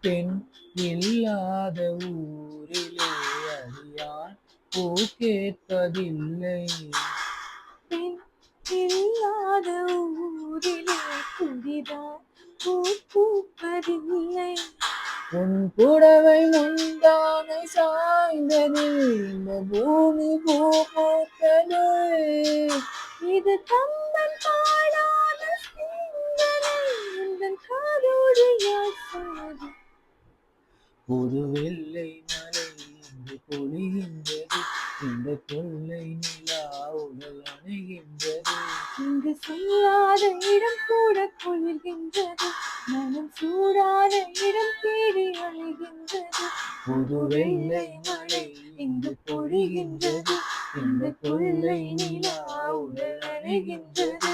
பெண் இல்லாத ஊரிலே அடியான் பூ கேட்பதில்லை. பெண் இல்லாத ஊரிலே குடிதான் பூ பூப்பதில்லை. உன் புடவை முந்தானை சாய்ந்ததில் இந்த பூமி பூ பூத்தது. இது கம்பன் பாடாத சிந்தனை உந்தன் காதோடு யார் சொன்னது? புது வெள்ளை மலை இன்று பொழிகின்றது, இந்த கொள்ளை நிலா உடல் அணைகின்றது. இங்கு சொல்லாத இடம் கூட குளிர்கின்றது, மனம் சூடான இடம் தேடி அழைகின்றது. புது வெள்ளை மலை இங்கு பொழிகின்றது, இந்த கொள்ளை நிலா உடல் அணைகின்றது.